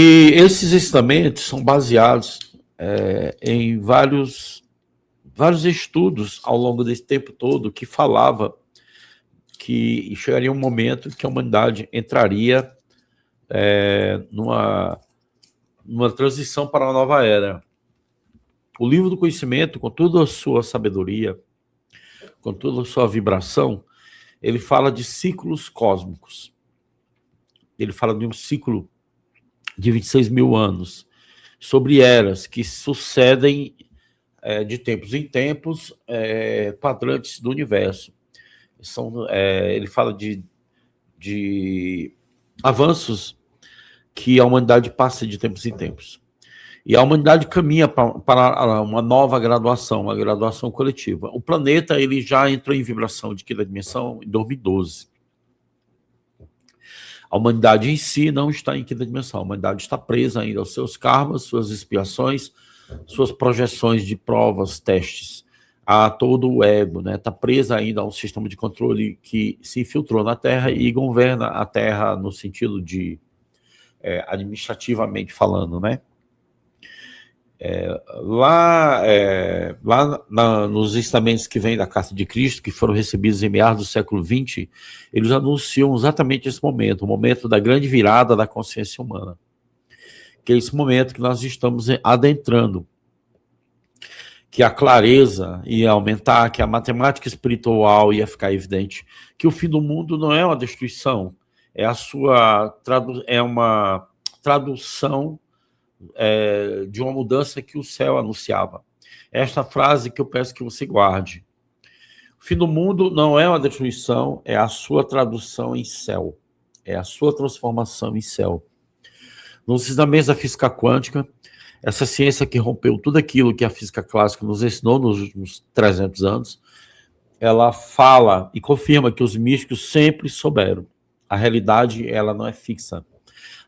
E esses estamentos são baseados em vários estudos ao longo desse tempo todo que falava que chegaria um momento que a humanidade entraria numa transição para uma nova era. O livro do conhecimento, com toda a sua sabedoria, com toda a sua vibração, ele fala de ciclos cósmicos. Ele fala de um ciclo de 26 mil anos, sobre eras que sucedem de tempos em tempos, quadrantes do universo. Ele fala de avanços que a humanidade passa de tempos em tempos. E a humanidade caminha para uma nova graduação, uma graduação coletiva. O planeta ele já entrou em vibração de quinta dimensão em 2012. A humanidade em si não está em quinta dimensão. A humanidade está presa ainda aos seus karmas, suas expiações, suas projeções de provas, testes, a todo o ego, né? Está presa ainda a um sistema de controle que se infiltrou na Terra e governa a Terra no sentido de administrativamente falando, né? Nos ensinamentos que vêm da Carta de Cristo, que foram recebidos em meados do século XX, eles anunciam exatamente esse momento, o momento da grande virada da consciência humana, que é esse momento que nós estamos adentrando, que a clareza ia aumentar, que a matemática espiritual ia ficar evidente, que o fim do mundo não é uma destruição, é uma tradução de uma mudança que o céu anunciava. Esta frase que eu peço que você guarde. O fim do mundo não é uma destruição, é a sua tradução em céu. É a sua transformação em céu. Nos ensinamentos da física quântica, essa ciência que rompeu tudo aquilo que a física clássica nos ensinou nos últimos 300 anos, ela fala e confirma que os místicos sempre souberam. A realidade, ela não é fixa.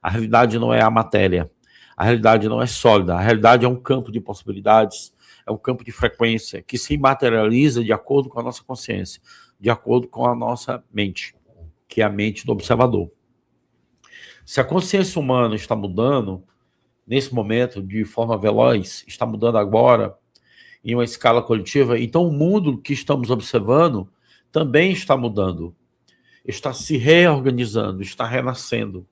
A realidade não é a matéria. A realidade não é sólida, a realidade é um campo de possibilidades, é um campo de frequência que se materializa de acordo com a nossa consciência, de acordo com a nossa mente, que é a mente do observador. Se a consciência humana está mudando, nesse momento, de forma veloz, está mudando agora, em uma escala coletiva, então o mundo que estamos observando também está mudando, está se reorganizando, está renascendo.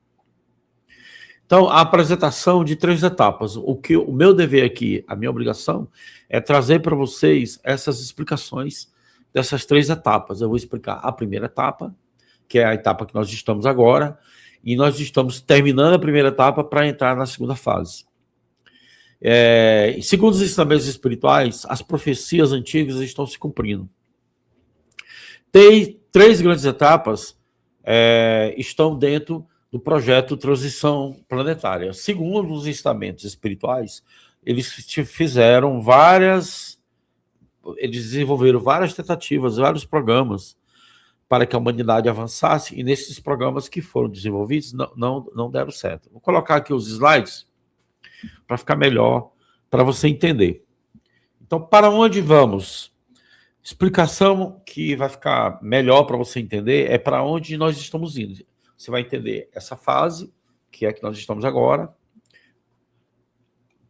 Então, a apresentação de 3 etapas. O meu dever aqui, a minha obrigação, é trazer para vocês essas explicações dessas 3 etapas. Eu vou explicar a primeira etapa, que é a etapa que nós estamos agora, e nós estamos terminando a primeira etapa para entrar na segunda fase. Segundo os ensinamentos espirituais, as profecias antigas estão se cumprindo. Tem 3 grandes etapas estão dentro do projeto Transição Planetária. Segundo os ensinamentos espirituais, eles desenvolveram várias tentativas, vários programas para que a humanidade avançasse, e nesses programas que foram desenvolvidos não deram certo. Vou colocar aqui os slides para ficar melhor, para você entender. Então, para onde vamos? Explicação que vai ficar melhor para você entender é para onde nós estamos indo. Você vai entender essa fase, que é a que nós estamos agora,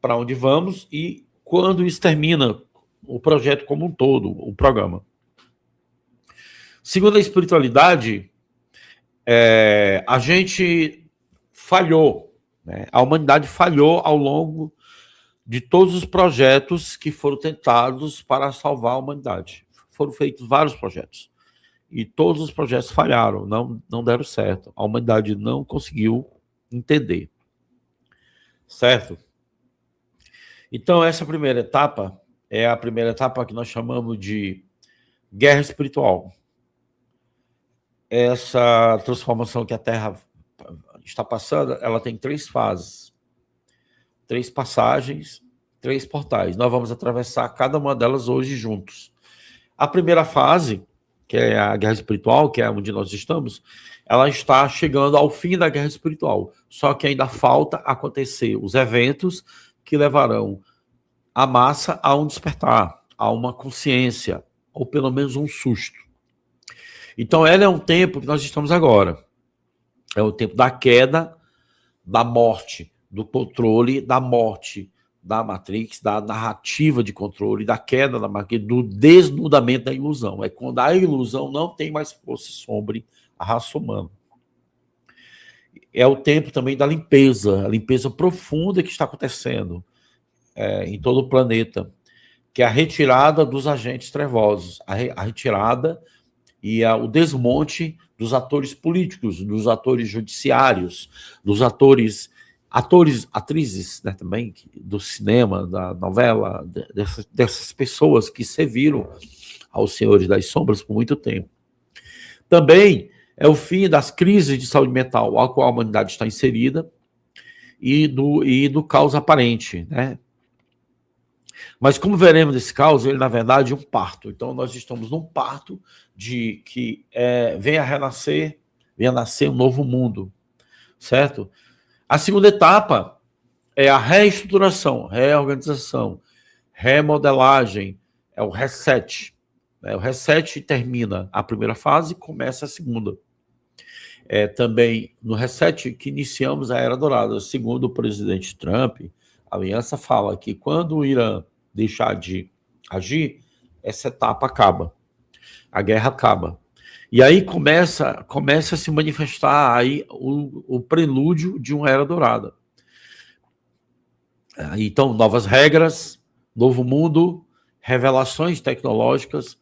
para onde vamos e quando isso termina, o projeto como um todo, o programa. Segundo a espiritualidade, a gente falhou, né? A humanidade falhou ao longo de todos os projetos que foram tentados para salvar a humanidade. Foram feitos vários projetos. E todos os projetos falharam, não deram certo. A humanidade não conseguiu entender. Certo? Então, essa primeira etapa é a primeira etapa que nós chamamos de guerra espiritual. Essa transformação que a Terra está passando, ela tem 3 fases. 3 passagens, 3 portais. Nós vamos atravessar cada uma delas hoje juntos. A primeira fase, que é a guerra espiritual, que é onde nós estamos, ela está chegando ao fim da guerra espiritual. Só que ainda falta acontecer os eventos que levarão a massa a um despertar, a uma consciência, ou pelo menos um susto. Então, ela é um tempo que nós estamos agora. É o tempo da queda, da morte, do controle, da morte da Matrix, da narrativa de controle, da queda da Matrix, do desnudamento da ilusão. É quando a ilusão não tem mais força sobre a raça humana. É o tempo também da limpeza, a limpeza profunda que está acontecendo em todo o planeta, que é a retirada dos agentes trevosos, a retirada e o desmonte dos atores políticos, dos atores judiciários, dos atores, atrizes, né, também, do cinema, da novela, dessas pessoas que serviram aos Senhores das Sombras por muito tempo. Também é o fim das crises de saúde mental a qual a humanidade está inserida e do caos aparente, né? Mas como veremos nesse caos, ele na verdade é um parto. Então nós estamos num parto de que venha nascer um novo mundo, certo? A segunda etapa é a reestruturação, reorganização, remodelagem, é o reset. O reset termina a primeira fase e começa a segunda. Também no reset que iniciamos a Era Dourada. Segundo o presidente Trump, a aliança fala que quando o Irã deixar de agir, essa etapa acaba. A guerra acaba. E aí começa a se manifestar aí o prelúdio de uma Era Dourada. Então, novas regras, novo mundo, revelações tecnológicas,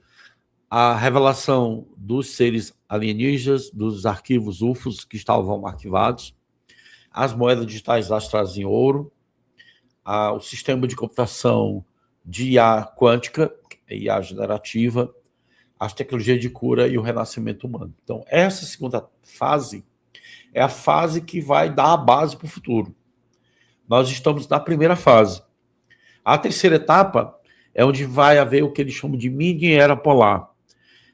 a revelação dos seres alienígenas, dos arquivos UFOs que estavam arquivados, as moedas digitais lastreadas em ouro, o sistema de computação de IA quântica, IA generativa, as tecnologias de cura e o renascimento humano. Então, essa segunda fase é a fase que vai dar a base para o futuro. Nós estamos na primeira fase. A terceira etapa é onde vai haver o que eles chamam de mini-era polar,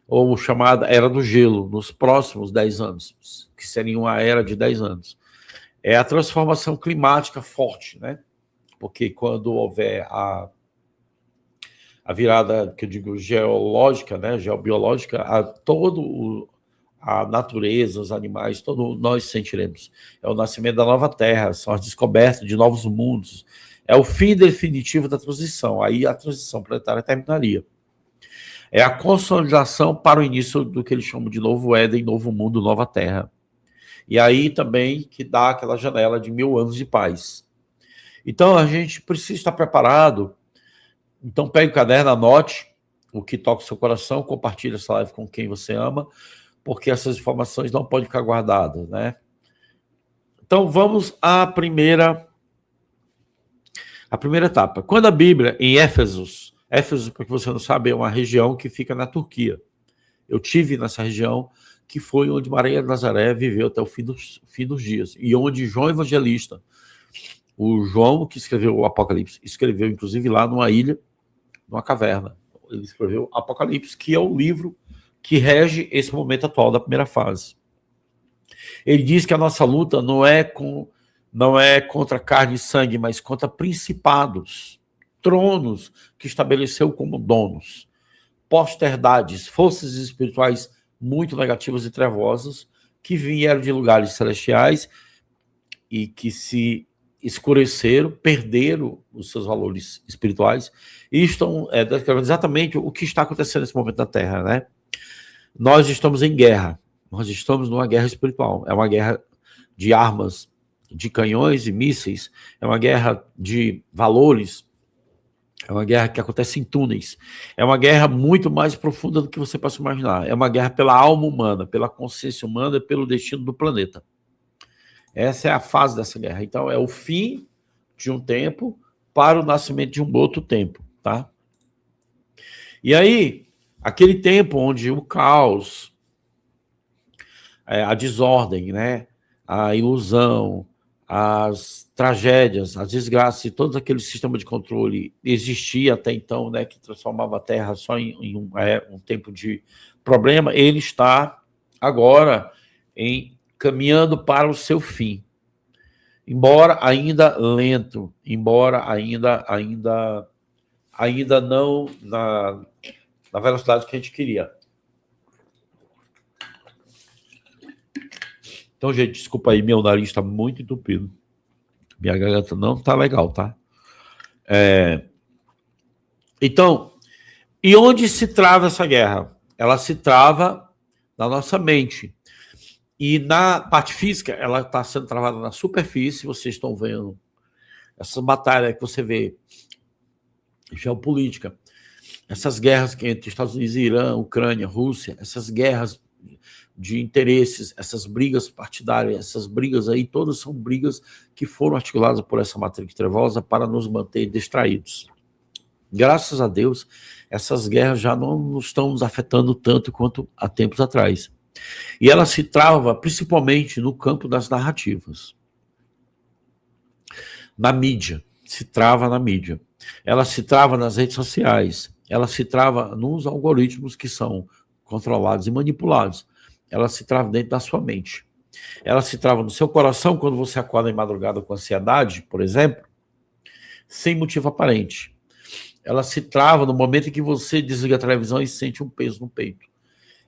ou chamada Era do Gelo, nos próximos 10 anos, que seria uma era de 10 anos. É a transformação climática forte, né? Porque quando houver a virada, que eu digo, geológica, né, geobiológica, a natureza, os animais, todos nós sentiremos. É o nascimento da nova Terra, são as descobertas de novos mundos. É o fim definitivo da transição. Aí a transição planetária terminaria. É a consolidação para o início do que eles chamam de novo Éden, novo mundo, nova Terra. E aí também que dá aquela janela de 1000 anos de paz. Então a gente precisa estar preparado. Então pegue o caderno, anote o que toca o seu coração, compartilhe essa live com quem você ama, porque essas informações não podem ficar guardadas, né? Então vamos à primeira etapa. Quando a Bíblia, em Éfeso, para que você não sabe, é uma região que fica na Turquia. Eu tive nessa região, que foi onde Maria de Nazaré viveu até o fim dos dias, e onde João Evangelista, o João que escreveu o Apocalipse, escreveu inclusive lá numa ilha, numa caverna. Ele escreveu Apocalipse, que é o livro que rege esse momento atual da primeira fase. Ele diz que a nossa luta não é contra carne e sangue, mas contra principados, tronos que estabeleceu como donos, posterdades, forças espirituais muito negativas e trevosas, que vieram de lugares celestiais e que se escureceram, perderam os seus valores espirituais e estão descrevendo exatamente o que está acontecendo nesse momento na Terra, né? Nós estamos em guerra, nós estamos numa guerra espiritual, é uma guerra de armas, de canhões e mísseis, é uma guerra de valores, é uma guerra que acontece em túneis, é uma guerra muito mais profunda do que você possa imaginar, é uma guerra pela alma humana, pela consciência humana e pelo destino do planeta. Essa é a fase dessa guerra. Então, é o fim de um tempo para o nascimento de um outro tempo, tá? E aí, aquele tempo onde o caos, a desordem, né, a ilusão, as tragédias, as desgraças e todo aquele sistema de controle existia até então, né, que transformava a Terra só em um tempo de problema, ele está agora caminhando para o seu fim. Embora ainda lento, embora ainda não na velocidade que a gente queria. Então, gente, desculpa aí, meu nariz está muito entupido. Minha garganta não tá legal, tá? Então, e onde se trava essa guerra? Ela se trava na nossa mente. E na parte física, ela está sendo travada na superfície. Vocês estão vendo essa batalha que você vê, geopolítica, essas guerras entre Estados Unidos e Irã, Ucrânia, Rússia, essas guerras de interesses, essas brigas partidárias, essas brigas aí, todas são brigas que foram articuladas por essa matrix trevosa para nos manter distraídos. Graças a Deus, essas guerras já não estão nos afetando tanto quanto há tempos atrás. E ela se trava principalmente no campo das narrativas. Na mídia, se trava na mídia. Ela se trava nas redes sociais. Ela se trava nos algoritmos que são controlados e manipulados. Ela se trava dentro da sua mente. Ela se trava no seu coração quando você acorda em madrugada com ansiedade, por exemplo, sem motivo aparente. Ela se trava no momento em que você desliga a televisão e sente um peso no peito.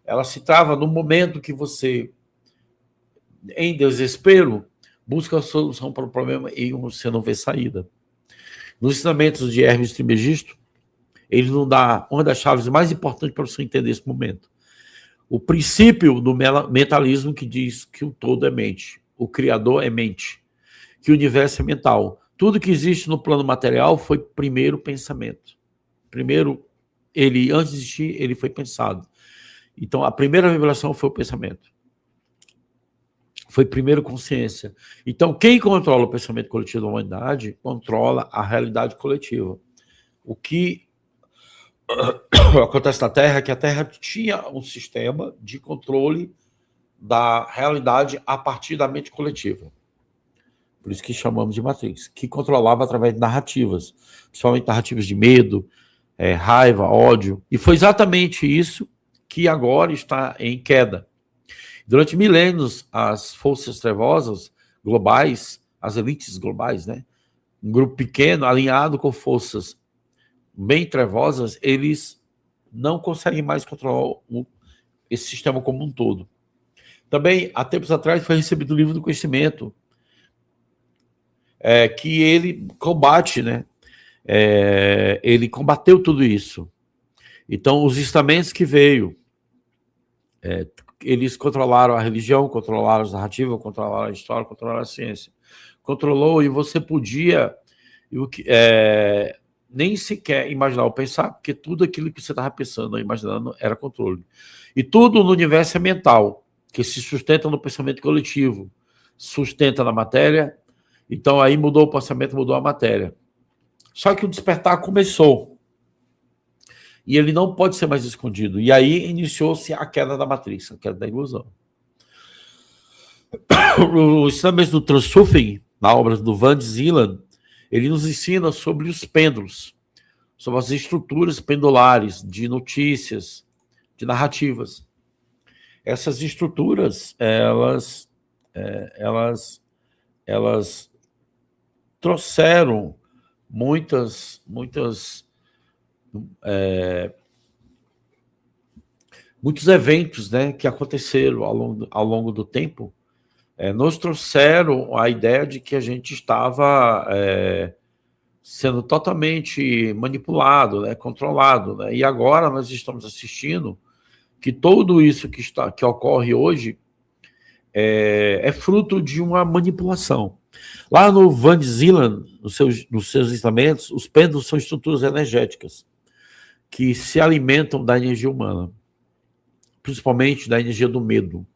Ela se trava no momento que você, em desespero, busca a solução para o problema e você não vê saída. Nos ensinamentos de Hermes Trismegisto, ele nos dá uma das chaves mais importantes para você entender esse momento. O princípio do mentalismo que diz que o todo é mente, o Criador é mente, que o universo é mental. Tudo que existe no plano material foi primeiro pensamento. Primeiro, antes de existir, ele foi pensado. Então, a primeira vibração foi o pensamento. Foi primeiro consciência. Então, quem controla o pensamento coletivo da humanidade controla a realidade coletiva. O que acontece na Terra é que a Terra tinha um sistema de controle da realidade a partir da mente coletiva. Por isso que chamamos de Matrix, que controlava através de narrativas, principalmente narrativas de medo, raiva, ódio. E foi exatamente isso que agora está em queda. Durante milênios, as forças trevosas globais, as elites globais, né, um grupo pequeno, alinhado com forças bem trevosas, eles não conseguem mais controlar esse sistema como um todo. Também, há tempos atrás, foi recebido o livro do conhecimento, que ele combate, né? Ele combateu tudo isso. Então, os ensinamentos que veio, eles controlaram a religião, controlaram as narrativas, controlaram a história, controlaram a ciência. Controlou e você podia nem sequer imaginar ou pensar, porque tudo aquilo que você estava pensando ou imaginando era controle. E tudo no universo é mental, que se sustenta no pensamento coletivo, sustenta na matéria. Então aí mudou o pensamento, mudou a matéria. Só que o despertar começou. E ele não pode ser mais escondido. E aí iniciou-se a queda da matriz, a queda da ilusão. O ensinamento do Transurfing, na obra do Van Zieland, ele nos ensina sobre os pêndulos, sobre as estruturas pendulares de notícias, de narrativas. Essas estruturas, elas trouxeram muitos eventos, né, que aconteceram ao longo do tempo, nos trouxeram a ideia de que a gente estava sendo totalmente manipulado, né, controlado, né, e agora nós estamos assistindo que tudo isso que ocorre hoje é fruto de uma manipulação. Lá no Van Zieland, nos seus ensinamentos, os pêndulos são estruturas energéticas que se alimentam da energia humana, principalmente da energia do medo,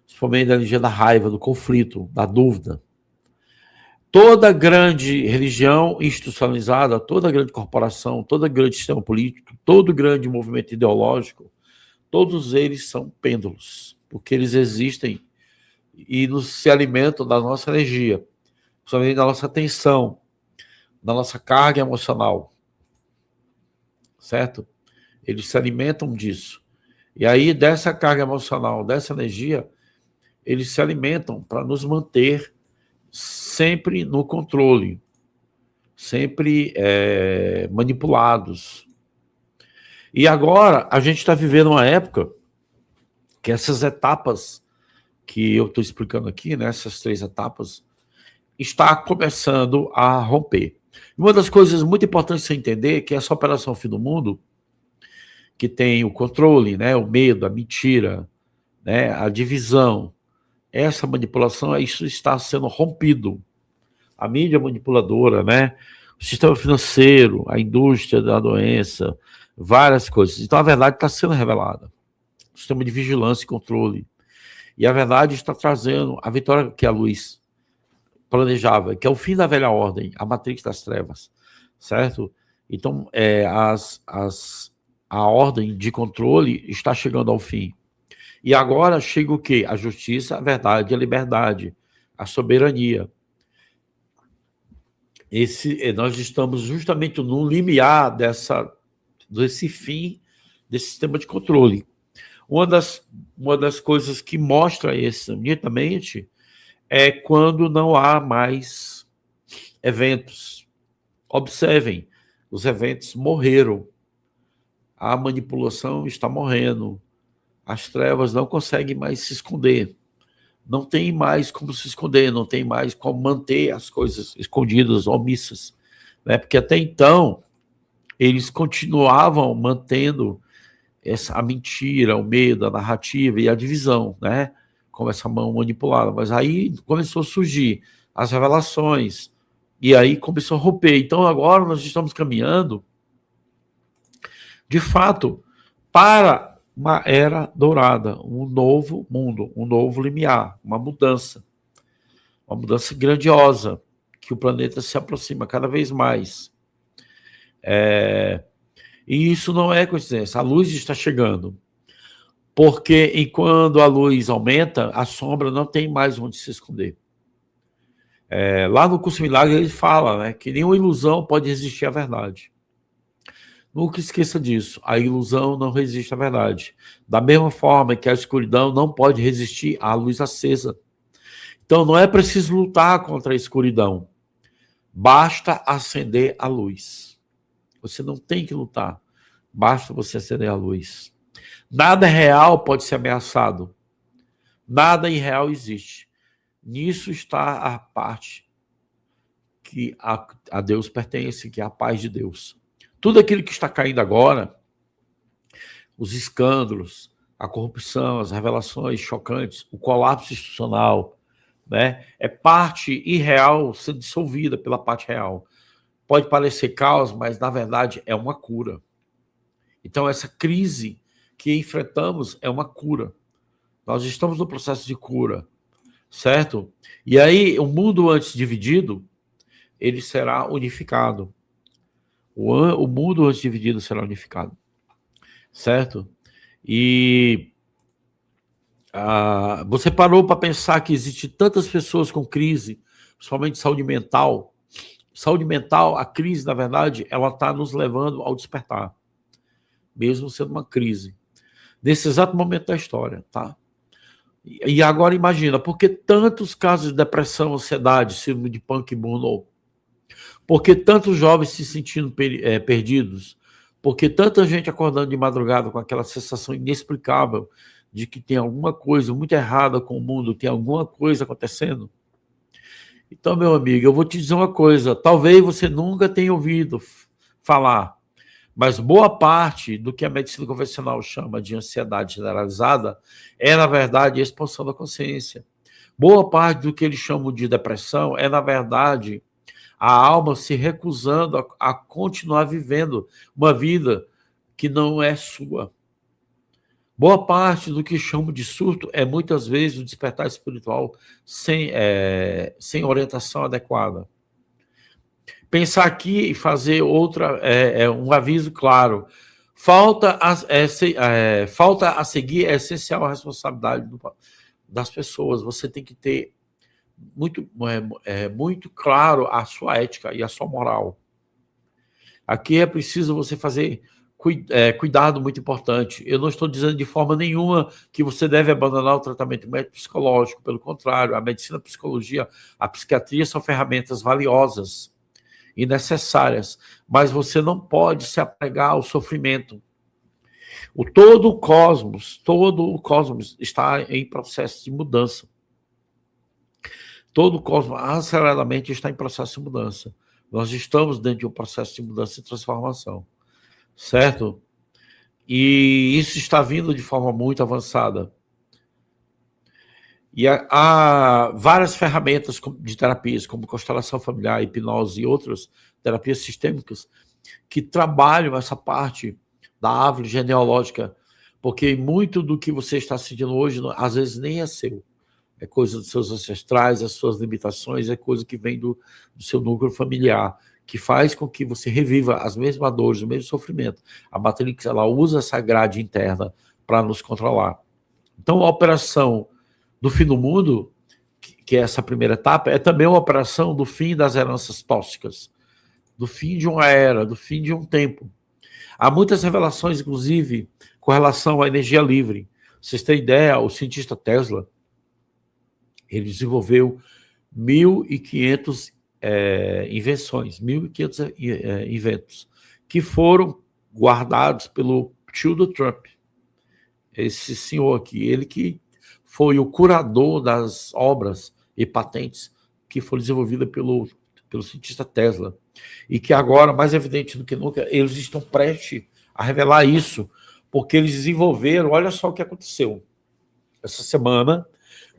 principalmente da energia da raiva, do conflito, da dúvida. Toda grande religião institucionalizada, toda grande corporação, todo grande sistema político, todo grande movimento ideológico, todos eles são pêndulos, porque eles existem e se alimentam da nossa energia, principalmente da nossa atenção, da nossa carga emocional, certo? Eles se alimentam disso. E aí, dessa carga emocional, dessa energia, eles se alimentam para nos manter sempre no controle, sempre manipulados. E agora, a gente está vivendo uma época que essas etapas que eu estou explicando aqui, né, essas 3 etapas, está começando a romper. Uma das coisas muito importantes você entender é que essa operação Fim do Mundo, que tem o controle, né, o medo, a mentira, né, a divisão, essa manipulação, isso está sendo rompido. A mídia manipuladora, né, o sistema financeiro, a indústria da doença, várias coisas. Então, a verdade está sendo revelada. O sistema de vigilância e controle. E a verdade está trazendo a vitória que a luz planejava, que é o fim da velha ordem, a matrix das trevas, certo? Então, a ordem de controle está chegando ao fim. E agora chega o quê? A justiça, a verdade, a liberdade, a soberania. Nós estamos justamente no limiar desse fim desse sistema de controle. Uma das coisas que mostra isso nitidamente é quando não há mais eventos. Observem, os eventos morreram. A manipulação está morrendo. As trevas não conseguem mais se esconder. Não tem mais como se esconder, não tem mais como manter as coisas escondidas, omissas. Né? Porque até então, eles continuavam mantendo a mentira, o medo, a narrativa e a divisão, né? Como essa mão manipulada. Mas aí começou a surgir as revelações, e aí começou a romper. Então agora nós estamos caminhando, de fato, para uma era dourada, um novo mundo, um novo limiar, uma mudança grandiosa, que o planeta se aproxima cada vez mais. E isso não é coincidência, a luz está chegando. Porque enquanto a luz aumenta, a sombra não tem mais onde se esconder. Lá no Curso Milagre ele fala, né, que nenhuma ilusão pode resistir à verdade. Nunca esqueça disso, a ilusão não resiste à verdade. Da mesma forma que a escuridão não pode resistir à luz acesa. Então não é preciso lutar contra a escuridão, basta acender a luz. Você não tem que lutar, basta você acender a luz. Nada real pode ser ameaçado. Nada irreal existe. Nisso está a parte que a Deus pertence, que é a paz de Deus. Tudo aquilo que está caindo agora, os escândalos, a corrupção, as revelações chocantes, o colapso institucional, né, é parte irreal sendo dissolvida pela parte real. Pode parecer caos, mas na verdade é uma cura. Então essa crise que enfrentamos é uma cura. Nós estamos no processo de cura, certo? E aí, o mundo antes dividido, ele será unificado. O mundo antes dividido será unificado, certo? E você parou para pensar que existem tantas pessoas com crise, principalmente saúde mental. Saúde mental, a crise, na verdade, ela está nos levando ao despertar, mesmo sendo uma crise. Nesse exato momento da história, tá? E agora imagina, por que tantos casos de depressão, ansiedade, síndrome de pânico e burnout? Por que tantos jovens se sentindo perdidos? Por que tanta gente acordando de madrugada com aquela sensação inexplicável de que tem alguma coisa muito errada com o mundo, tem alguma coisa acontecendo? Então, meu amigo, eu vou te dizer uma coisa, talvez você nunca tenha ouvido falar, mas boa parte do que a medicina convencional chama de ansiedade generalizada é, na verdade, a expansão da consciência. Boa parte do que eles chamam de depressão é, na verdade, a alma se recusando a continuar vivendo uma vida que não é sua. Boa parte do que chamam de surto é, muitas vezes, o despertar espiritual sem orientação adequada. Pensar aqui e fazer um aviso claro. Falta a seguir é essencial a responsabilidade das pessoas. Você tem que ter muito claro a sua ética e a sua moral. Aqui é preciso você fazer cuidado muito importante. Eu não estou dizendo de forma nenhuma que você deve abandonar o tratamento médico psicológico. Pelo contrário, a medicina, a psicologia, a psiquiatria são ferramentas valiosas e necessárias, mas você não pode se apegar ao sofrimento. Todo o cosmos está em processo de mudança. Todo o cosmos aceleradamente está em processo de mudança. Nós estamos dentro de um processo de mudança e transformação, certo? E isso está vindo de forma muito avançada. E há várias ferramentas de terapias, como constelação familiar, hipnose e outras terapias sistêmicas, que trabalham essa parte da árvore genealógica, porque muito do que você está sentindo hoje, às vezes, nem é seu. É coisa dos seus ancestrais, as suas limitações, é coisa que vem do seu núcleo familiar, que faz com que você reviva as mesmas dores, o mesmo sofrimento. A Matrix, ela usa essa grade interna para nos controlar. Então, a operação do fim do mundo, que é essa primeira etapa, é também uma operação do fim das heranças tóxicas, do fim de uma era, do fim de um tempo. Há muitas revelações, inclusive, com relação à energia livre. Vocês têm ideia, o cientista Tesla, ele desenvolveu 1.500 invenções, 1.500 inventos, que foram guardados pelo tio do Trump, esse senhor aqui, ele que foi o curador das obras e patentes que foram desenvolvidas pelo cientista Tesla, e que agora, mais evidente do que nunca, eles estão prestes a revelar isso, porque eles desenvolveram, olha só o que aconteceu. Essa semana,